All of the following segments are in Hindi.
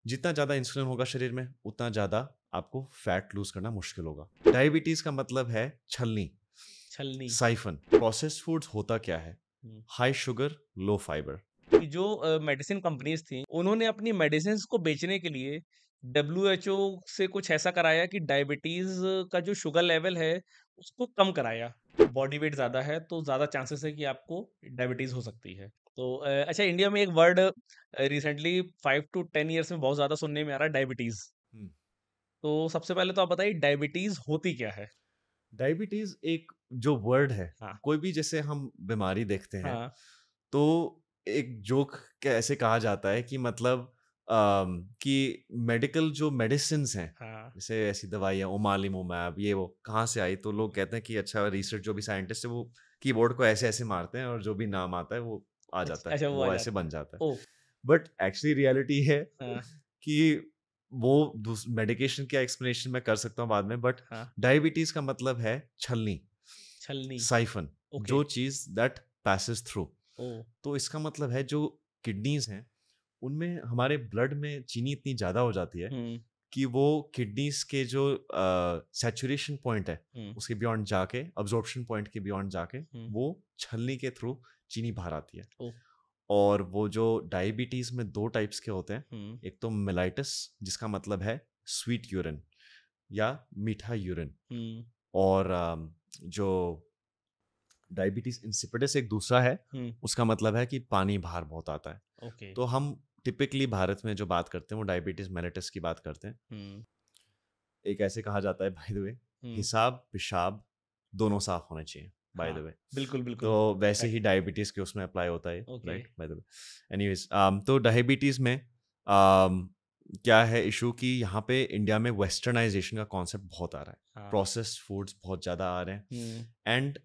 जितना ज़्यादा इंसुलिन होगा शरीर में उतना ज़्यादा आपको फैट लूज करना मुश्किल होगा। डायबिटीज़ का मतलब है छलनी, छलनी। साइफन। प्रोसेस्ड फूड्स होता क्या है? हम्म। हाई शुगर, लो फाइबर। कि जो मेडिसिन कंपनीज थी उन्होंने अपनी मेडिसिन को बेचने के लिए डब्ल्यूएचओ से कुछ ऐसा कराया कि डायबिटीज का जो शुगर लेवल है उसको कम कराया। बॉडी वेट ज्यादा है तो ज्यादा चांसेस है कि आपको डायबिटीज हो सकती है। तो अच्छा, इंडिया में एक वर्ड रिसेंटली 5 to 10 ईयर्स में बहुत ज्यादा सुनने में आ रहा है, डायबिटीज। हम्म। तो सबसे पहले तो आप बताइए डायबिटीज होती क्या है। डायबिटीज एक जो वर्ड है, हाँ। कोई भी जैसे हम बीमारी देखते हैं हाँ। तो एक जोक कैसे कहा जाता है कि मतलब कि मेडिकल जो मेडिसिन हैं, हाँ। जैसे ऐसी दवाइयाँ ओमालिमोमैब ये वो कहाँ से आई, तो लोग कहते हैं कि अच्छा रिसर्च जो भी साइंटिस्ट है वो कीबोर्ड को ऐसे ऐसे मारते हैं और जो भी नाम आता है वो आ अच्छा जाता है, अच्छा, वो आ वो ऐसे जाता है। बन जाता है। ओ। बट एक्चुअली रियलिटी है हाँ। कि वो मेडिकेशन का एक्सप्लेनेशन मैं कर सकता हूँ बाद में, बट हाँ। डायबिटीज का मतलब है छलनी, छलनी। Siphon, okay. जो चीज दैट passes थ्रू। ओ। तो इसका मतलब है जो किडनीज हैं उनमें हमारे ब्लड में चीनी इतनी ज़्यादा हो जाती है हम्म। कि वो किडनीज के जो सैचुरेशन पॉइंट है हम्म। उसके बियॉन्ड जाके, अब्जॉर्प्शन पॉइंट के बियॉन्ड जाके हम्म। वो छलनी के थ्रू चीनी बाहर आती है। ओ। और वो जो डायबिटीज में दो टाइप्स के होते हैं, हुँ। एक तो मिलाइटिस जिसका मतलब है स्वीट यूरिन या मीठा यूरिन, हुँ। और जो डायबिटीज इंसिपिडिस एक दूसरा है, हुँ। उसका मतलब है कि पानी बाहर बहुत आता है। ओके। तो हम टिपिकली भारत में जो बात करते हैं वो डायबिटीज मेलिटस की बात करते हैं। हुँ। एक ऐसे कहा जाता है बाय द वे, हुँ। हिसाब पेशाब दोनों साफ होने चाहिए बाय द हाँ, वे। बिल्कुल, तो बिल्कुल। वैसे ही एग्ज़ैक्टली। डायबिटीज के उसमें अप्लाई होता है, okay. Right, by the way. Anyways, तो डायबिटीज में um, क्या है इशू कि यहाँ पे इंडिया में वेस्टर्नाइजेशन का कॉन्सेप्ट बहुत आ रहा है, हाँ। प्रोसेस्ड फूड्स बहुत ज़्यादा आ रहे हैं। हुँ। एंड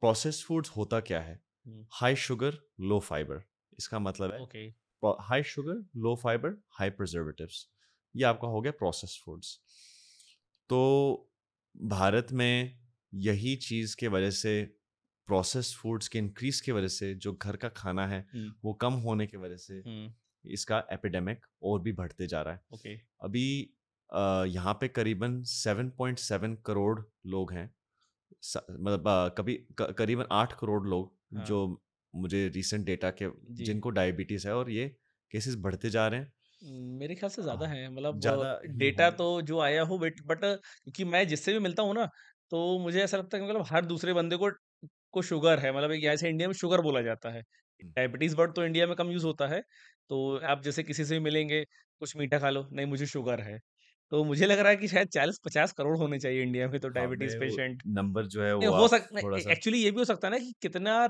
प्रोसेस्ड फूड्स होता क्या है? हुँ। हाई शुगर, लो फाइबर। इसका मतलब है ओके। हाई शुगर, लो फाइबर, हाई प्रिजर्वेटिव्स। ये आपका हो गया प्रोसेस्ड फूड्स। तो भारत में यही चीज़ के वजह से, प्रोसेस्ड फूड्स के इंक्रीज की वजह से, जो घर का खाना है हुँ। वो कम होने की वजह से हुँ। इसका एपिडेमिक और भी बढ़ते जा रहा है। ओके। अभी यहाँ पे करीबन 7.7 करोड़ लोग हैं, मतलब करीबन 8 करोड़ लोग हाँ। जो, मुझे रीसेंट डेटा के, जी। जिनको डायबिटीज़ है, और ये केसेस बढ़ते जा रहे हैं। मेरे ख़्याल से ज़्यादा है, मतलब ज़्यादा ही डेटा होंगे। तो जो आया हो बट क्योंकि मैं जिससे भी मिलता हूँ ना, तो मुझे ऐसा लगता है कि मतलब हर दूसरे बंदे को शुगर है। मतलब एक यहाँ से इंडिया में शुगर बोला जाता है। हम्म, डायबिटीज़ वर्ड तो इंडिया में कम यूज़ होता है। तो आप जैसे किसी से भी मिलेंगे, कुछ मीठा खा लो, नहीं मुझे शुगर है। तो मुझे लग रहा है कि शायद 40-50 करोड़ होने चाहिए इंडिया में तो हाँ, डायबिटीज़ मैं वो पेशेंट। नंबर जो है नहीं वो हो आप सकता थोड़ा है, सा। एक्चुअली ये भी हो सकता है ना कि कितना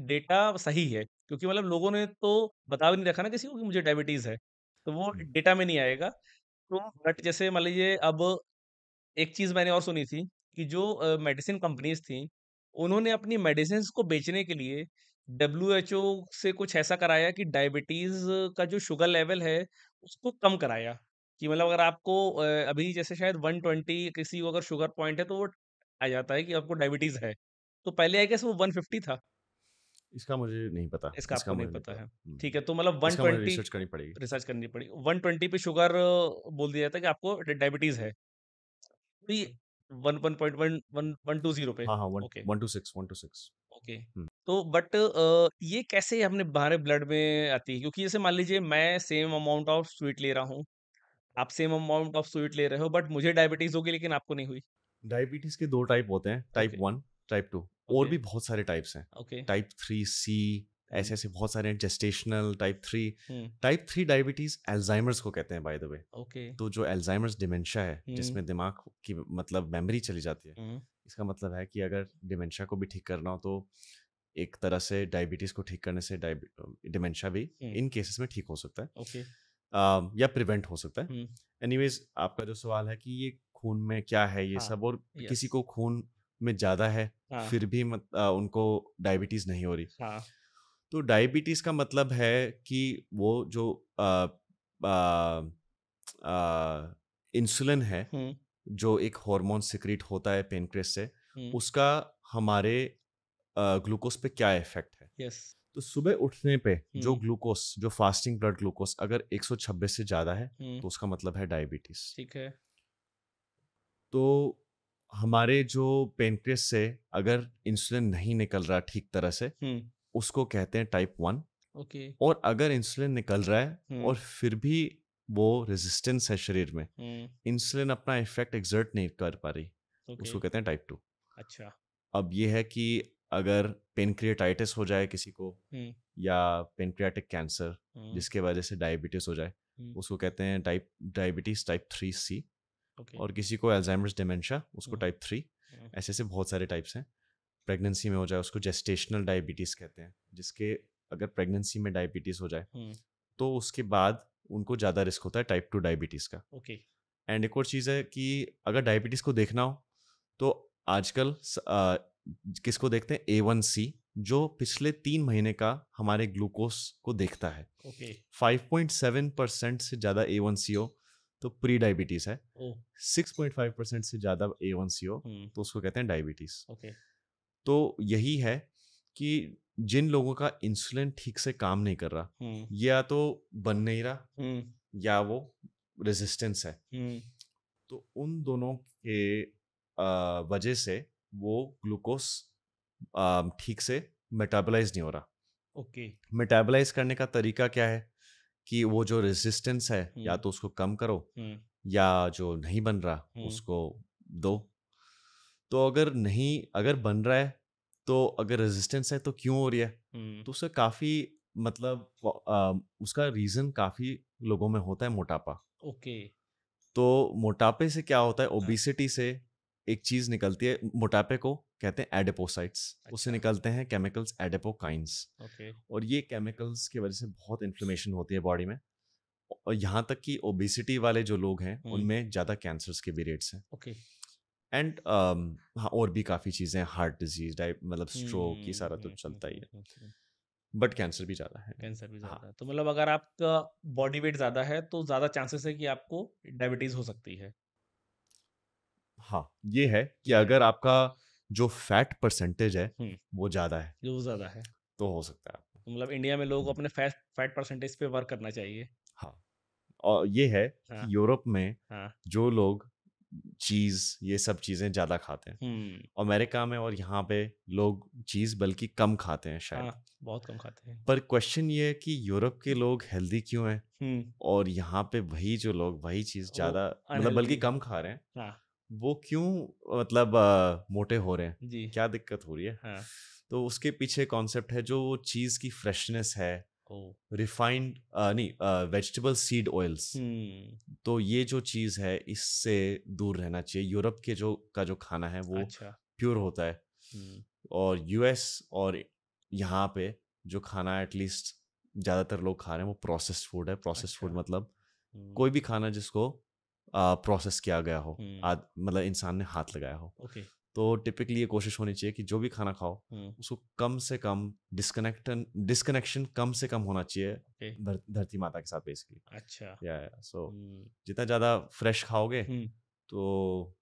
डेटा सही है, क्योंकि मतलब लोगों ने तो बता भी नहीं रखा ना किसी को कि मुझे डायबिटीज़ है, तो वो हम्म, डेटा में नहीं आएगा। तो बट जैसे मान लीजिए अब एक चीज़ मैंने और सुनी थी कि जो मेडिसिन कंपनीज़ थी, उन्होंने अपनी मेडिसिन्स को बेचने के लिए डब्ल्यूएचओ से कुछ ऐसा कराया कि डायबिटीज़ का जो शुगर लेवल है, उसको कम कराया। कि मतलब अगर आपको अभी जैसे शायद 120 किसी को अगर शुगर पॉइंट है, तो वो आ जाता है कि आपको डायबिटीज़ है। तो पहले आई गेस वो 150 था। इसका मुझे नहीं पता, इसका इसका आपको नहीं मुझे नहीं पता पता। है। ठीक है, तो मतलब इसका मुझे 120 रिसर्च करनी पड़ेगी। रिसर्च करनी पड़ी। 120 पे शुगर बोल दिया जाता है कि आपको डायबिटीज़ है। तो ये 1.11 120 पे। हाँ हाँ, one okay. 1 to 6, 1 to 6। Okay. तो बट ये कैसे हमने हमारे ब्लड में आती है? क्योंकि जैसे मान लीजिए मैं सेम अमाउंट ऑफ स्वीट ले रहा हूँ, आप सेम अमाउंट ऑफ स्वीट ले रहे हो, बट मुझे डायबिटीज़ होगी लेकिन आपको नहीं हुई। डायबिटीज के दो टाइप होते हैं, टाइप ओके। 1, टाइप 2, और ओके। भी बहुत सारे टाइप्स हैं। ओके। टाइप 3C, हुँ। ऐसे ऐसे बहुत सारे हैं, जेस्टेशनल टाइप 3। हुँ। टाइप 3 डायबिटीज अल्जाइमर्स को कहते हैं बाय द वे। ओके। तो जो अल्जाइमर्स डिमेंशिया है, हुँ। जिसमें दिमाग की मतलब मेमोरी चली जाती है, हुँ। इसका मतलब है कि अगर डिमेंशिया को भी ठीक करना हो तो एक तरह से डायबिटीज को ठीक करने से डिमेंशिया भी हुँ। इन केसेस में ठीक हो सकता है, ओके। या प्रिवेंट हो सकता है। हुँ। एनीवेज, आपका जो सवाल है कि ये खून में क्या है ये हाँ। सब, और किसी यस। को खून में ज़्यादा है हाँ। फिर भी उनको डायबिटीज़ नहीं हो रही। हाँ। तो डायबिटीज़ का मतलब है कि वो जो इंसुलिन है, हुँ। जो एक हार्मोन सिक्रीट होता है पेनक्रियास से, हुँ। उसका हमारे ग्लूकोज पे क्या इफेक्ट है। यस। तो तो सुबह उठने पे जो हम्म ग्लूकोस, जो फास्टिंग ब्लड ग्लूकोस अगर 126 से ज़्यादा है हम्म तो उसका मतलब है डायबिटीज़। ठीक है। तो हमारे जो पेनक्रियास से अगर इंसुलिन नहीं निकल रहा ठीक तरह से, हम्म उसको कहते हैं टाइप 1। ओके। और अगर इंसुलिन निकल रहा है हम्म और फिर भी वो रेजिस्टेंस है शरीर में, हम्म इंसुलिन अपना इफेक्ट एक्सर्ट नहीं कर पा रही, ओके। उसको कहते हैं टाइप 2। अच्छा। अब ये है कि अगर पेनक्रियाटाइटिस हो जाए किसी को, हम्म या पेनक्रियाटिक कैंसर हम्म जिसके वजह से डायबिटीज हो जाए, हम्म उसको कहते हैं डायबिटीज टाइप 3C। ओके। और किसी को अल्जाइमर्स डिमेंशिया, उसको हम्म टाइप 3। हम्म ऐसे ऐसे बहुत सारे टाइप्स हैं। प्रेगनेंसी में हो जाए उसको जेस्टेशनल डायबिटीज़ कहते हैं, जिसके अगर प्रेगनेंसी में डायबिटीज़ हो जाए हम्म तो उसके बाद उनको ज़्यादा रिस्क होता है टाइप 2 डायबिटीज़ का। ओके। एंड एक और चीज़ है कि अगर डायबिटीज़ को देखना हो तो आजकल किसको देखते हैं, A1C, जो पिछले 3 महीने का हमारे ग्लूकोज को देखता है। ओके। 5.7% से ज़्यादा A1C हो तो प्री डायबिटीज़ है। ओ। 6.5% से ज़्यादा A1C हो हम्म तो उसको कहते हैं डायबिटीज़। ओके। तो यही है कि जिन लोगों का इंसुलिन ठीक से काम नहीं कर रहा, हम्म या तो बन नहीं रहा, हम्म या वो रेजिस्टेंस है, हम्म तो उन दोनों के वजह से वो ग्लूकोज ठीक से मेटाबलाइज नहीं हो रहा। ओके। मेटाबलाइज करने का तरीका क्या है कि वो जो रेजिस्टेंस है या हम्म तो उसको कम करो, हम्म या जो नहीं बन रहा हम्म उसको दो। तो अगर बन रहा है, तो अगर रेजिस्टेंस है तो क्यों हो रही है, हम्म तो उसका काफ़ी मतलब उसका रीज़न काफ़ी लोगों में होता है मोटापा। ओके। तो मोटापे से क्या होता है, हाँ। ओबेसिटी से एक चीज़ निकलती है, मोटापे को कहते हैं एडिपोसाइट्स। उससे अच्छा। निकलते हैं केमिकल्स एडिपोकाइंस। ओके। और ये केमिकल्स की वजह से बहुत इन्फ्लेमेशन होती है बॉडी में। और यहाँ तक कि ओबेसिटी वाले जो लोग हैं हम्म उनमें ज़्यादा कैंसर्स के भी रेट्स हैं। ओके। एंड हाँ, और भी काफ़ी चीज़ें, हार्ट डिजीज, मतलब स्ट्रोक, ये सारा तो चलता ही है, हम्म। बट कैंसर भी ज़्यादा है। कैंसर भी हाँ। ज़्यादा है। तो मतलब अगर आपका बॉडी वेट ज़्यादा है तो ज़्यादा चांसेस है कि आपको डायबिटीज़ हो सकती है। हाँ, ये है कि ये है। अगर आपका जो फैट परसेंटेज है हुँ, वो ज़्यादा है जो ज़्यादा है। तो हो सकता है आपको। तो मतलब इंडिया में लोगों को हम्म, अपने फैट परसेंटेज पे वर्क करना चाहिए। हाँ। और ये है हाँ, कि यूरोप में हाँ। जो लोग चीज़, ये सब चीज़ें ज़्यादा खाते हैं, हुँ, अमेरिका में और यहाँ पे लोग चीज़ बल्कि कम खाते हैं शायद। हाँ, बहुत कम खाते हैं। पर क्वेश्चन ये है कि यूरोप के लोग हेल्दी क्यों हैं, हुँ, और यहाँ पे वही जो लोग वही चीज़ वो ज़्यादा, मतलब अनहेल्दी बल्कि है। कम खा रहे हैं, हाँ, वो क्यों, मतलब मोटे हो रहे हैं, जी, क्या दिक्कत हो रही है। हाँ। तो उसके पीछे कॉन्सेप्ट है, जो वो चीज़ की फ्रेशनेस है, ओह! रिफाइंड नहीं, वेजिटेबल सीड ऑयल्स। हुँ, तो ये जो चीज़ है इससे दूर रहना चाहिए। यूरोप के जो खाना है वो अच्छा। प्योर होता है। हुँ, और यूएस और यहाँ पे जो खाना है, एटलीस्ट ज़्यादातर लोग खा रहे हैं, वो प्रोसेस्ड फूड है। प्रोसेस्ड अच्छा। फूड मतलब हुँ, कोई भी खाना जिसको प्रोसेस किया गया हो, हुँ, मतलब इंसान ने हाथ लगाया हो। ओके। तो टिपिकली ये कोशिश होनी चाहिए कि जो भी खाना खाओ हुँ, उसको कम से कम डिस्कनेक्शन कम से कम होना चाहिए ओके। धरती माता के साथ बेसिकली। अच्छा। या सो हुँ, जितना ज़्यादा फ्रेश खाओगे हुँ, तो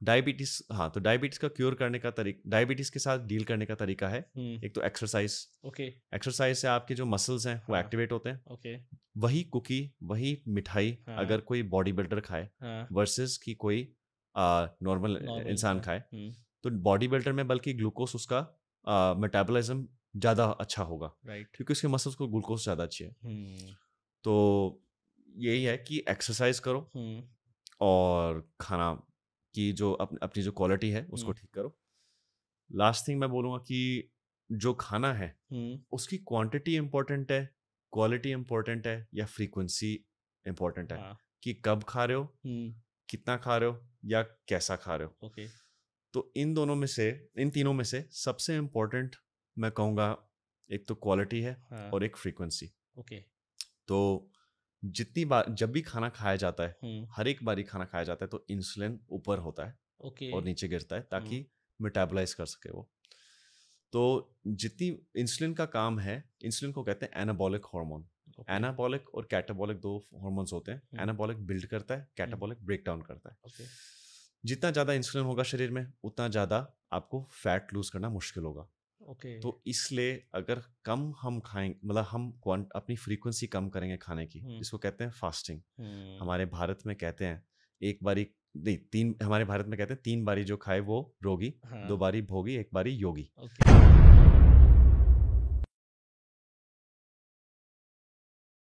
डायबिटीज़, हाँ, तो डायबिटीज़ का क्योर करने का तरीका, डायबिटीज़ के साथ डील करने का तरीका है, हुँ, एक तो एक्सरसाइज। ओके। एक्सरसाइज से आपके जो मसल्स हैं वो हाँ, एक्टिवेट होते हैं। ओके। वही कुकी, वही मिठाई हाँ, अगर कोई बॉडी बिल्डर खाए हाँ, वर्सेस कि कोई नॉर्मल नॉर्मल इंसान इंसान। खाए, हुँ, तो बॉडी बिल्डर में बल्कि ग्लूकोज उसका मेटाबॉलिज्म ज़्यादा अच्छा होगा, राइट। क्योंकि उसके मसल्स को ग्लूकोज ज़्यादा चाहिए। हुँ, तो यही है कि एक्सरसाइज करो हुँ, और खाना की जो अपनी जो क्वालिटी है उसको हुँ, ठीक करो। लास्ट थिंग मैं बोलूँगा कि जो खाना है हुँ, उसकी क्वांटिटी इम्पोर्टेंट है, क्वालिटी इम्पोर्टेंट है, या फ्रीक्वेंसी इम्पोर्टेंट है, हाँ, कि कब खा रहे हो, हुँ, कितना खा रहे हो, या कैसा खा रहे हो। ओके। तो इन तीनों में से सबसे इम्पोर्टेंट मैं कहूँगा, एक तो क्वालिटी है हाँ, और एक फ्रीक्वेंसी। ओके। तो जितनी बार जब भी खाना खाया जाता है, हुँ, हर एक बारी खाना खाया जाता है तो इंसुलिन ऊपर होता है ओके। और नीचे गिरता है, हुँ, ताकि मेटाबलाइज कर सके वो। तो जितनी इंसुलिन का काम है, इंसुलिन को कहते हैं एनाबॉलिक हार्मोन। ओके। एनाबॉलिक और कैटाबॉलिक दो हार्मोन्स होते हैं। हुँ, एनाबॉलिक बिल्ड करता है, हुँ, कैटाबॉलिक ब्रेक डाउन करता है। ओके। जितना ज़्यादा इंसुलिन होगा शरीर में उतना ज़्यादा आपको फैट लूज करना मुश्किल होगा। ओके। तो इसलिए अगर कम हम खाएंगे, मतलब हम अपनी फ्रीक्वेंसी कम करेंगे खाने की, हुँ, जिसको कहते हैं फास्टिंग। हुँ, हमारे भारत में कहते हैं एक बारी नहीं तीन, हमारे भारत में कहते हैं 3 बारी जो खाए वो रोगी, हाँ, 2 बारी भोगी, 1 बारी योगी। ओके।